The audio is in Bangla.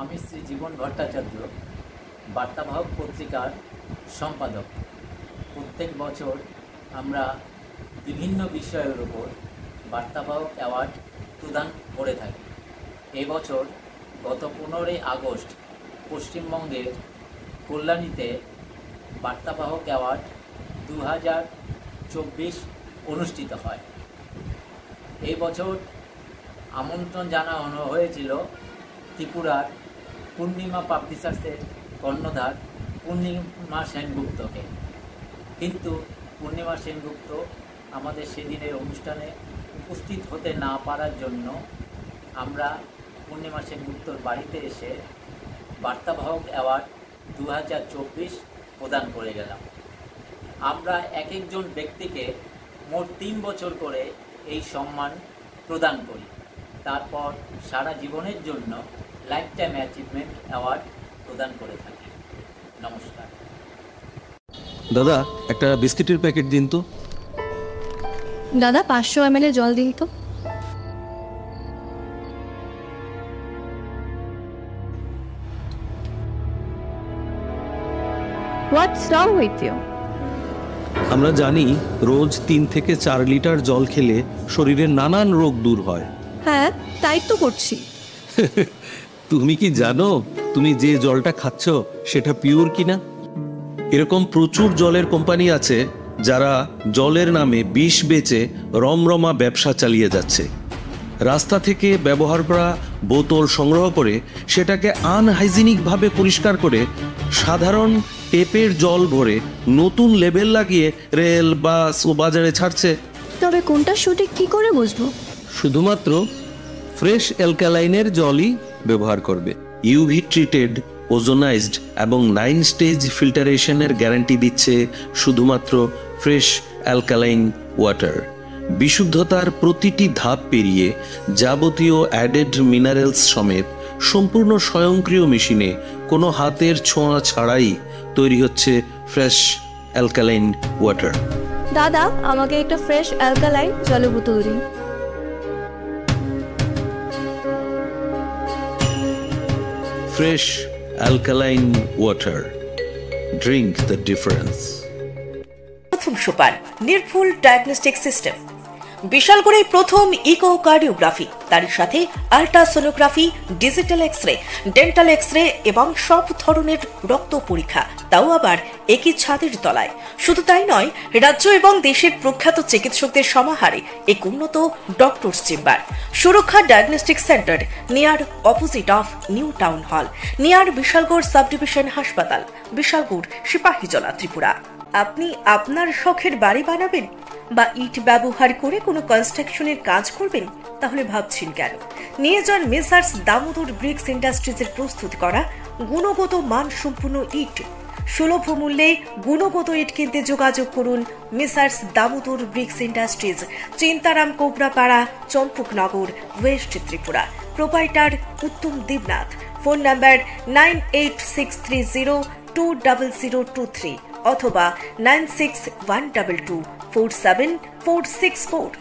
আমি শ্রী জীবন ভট্টাচার্য, বার্তাবাহক পত্রিকার সম্পাদক। প্রত্যেক বছর আমরা বিভিন্ন বিষয়ের উপর বার্তাবাহক অ্যাওয়ার্ড প্রদান করে থাকি। এবছর গত 15ই আগস্ট পশ্চিমবঙ্গের কল্যাণীতে বার্তাবাহক অ্যাওয়ার্ড 2024 অনুষ্ঠিত হয়। এই বছর আমন্ত্রণ জানানো হয়েছিল ত্রিপুরার পূর্ণিমা পাবলিশার্সের কর্ণধার পূর্ণিমা সেনগুপ্তকে, কিন্তু পূর্ণিমা সেনগুপ্ত আমাদের সেদিনের অনুষ্ঠানে উপস্থিত হতে না পারার জন্য আমরা পূর্ণিমা সেনগুপ্তর বাড়িতে এসে বার্তাবাহক অ্যাওয়ার্ড 2024 প্রদান করে গেলাম। আমরা এক একজন ব্যক্তিকে মোট 3 বছর করে এই সম্মান প্রদান করি, তারপর সারা জীবনের জন্য লাইফ টাইম অ্যাচিভমেন্ট অ্যাওয়ার্ড প্রদান করে থাকি। নমস্কার। দাদা, একটা বিস্কিটের প্যাকেট দিন তো। দাদা 500 ml জল দিন তো। What's wrong with you? আমরা জানি রোজ 3 থেকে 4 লিটার জল খেলে শরীরের নানান রোগ দূর হয়। হ্যাঁ, তাই তো করছি। তুমি কি জানো তুমি যে জলটা খাচ্ছ সেটা পিওর কিনা? এরকম প্রচুর জলের কোম্পানি আছে যারা জলের নামে বিষ বেচে রমরমা ব্যবসা চালিয়ে যাচ্ছে। রাস্তা থেকে ব্যবহার করা বোতল সংগ্রহ করে সেটাকে আনহাইজিনিকভাবে পরিষ্কার করে সাধারণ টেপের জল ভরে নতুন লেবেল লাগিয়ে রেল, বাস ও বাজারে ছাড়ছে। তবে কোনটা সঠিক কি করে বুঝবো? শুধুমাত্র ফ্রেশ অ্যালকালাইনের জলই ব্যবহার করবে। ইউভি ট্রিটেড, ওজোনাইজড এবং 9 স্টেজ ফিল্টারেশনের গ্যারান্টি দিচ্ছে শুধুমাত্র ফ্রেশ অ্যালকালাইন ওয়াটার। বিশুদ্ধতার প্রতিটি ধাপ পেরিয়ে যাবতীয় অ্যাডেড মিনারেলস সমেত সম্পূর্ণ স্বয়ংক্রিয় মেশিনে কোনো হাতের ছোঁয়া ছাড়াই তৈরি হচ্ছে ফ্রেশ অ্যালকালাইন ওয়াটার। দাদা, আমাকে একটা ফ্রেশ অ্যালকালাইন জলের বোতল দিন। Fresh alkaline water, drink the difference. প্রথম সোপান নির্ভুল ডায়াগনস্টিক সিস্টেম। বিশালগড়ে প্রথম ইকোকার্ডিওগ্রাফি, তার সাথে ultrasonography, digital x-ray, dental x-ray এবং সব ধরনের রক্ত পরীক্ষা, তাও আবার একই ছাদের তলায়। শুধু তাই নয়, রাজ্য এবং দেশের প্রখ্যাত চিকিৎসকদের সমাহারে এক উন্নত ডক্টরস চেম্বার। সুরক্ষা diagnostic centre, near opposite of new town hall, near Bishalgarh sub division হাসপাতাল, বিশালগড়, সিপাহীজলা, ত্রিপুরা। আপনি আপনার শখের বাড়ি বানাবেন বা ইট ব্যবহার করে কোনো কনস্ট্রাকশনের কাজ করবেন? তাহলে ভাবছেন কেন? নিয়ে যান মেসার্স দামোদর ব্রিক্স ইন্ডাস্ট্রিজের প্রস্তুত করা গুণগত মানসম্পন্ন ইট। সুলভ মূল্যে গুণগত ইট কিনতে যোগাযোগ করুন Messrs Damodar bricks industries, Chintaram Kobrapara, Champaknagar, West Tripura. Proprietor Uttam Debnath. Phone number 9863020023 অথবা 9612247464।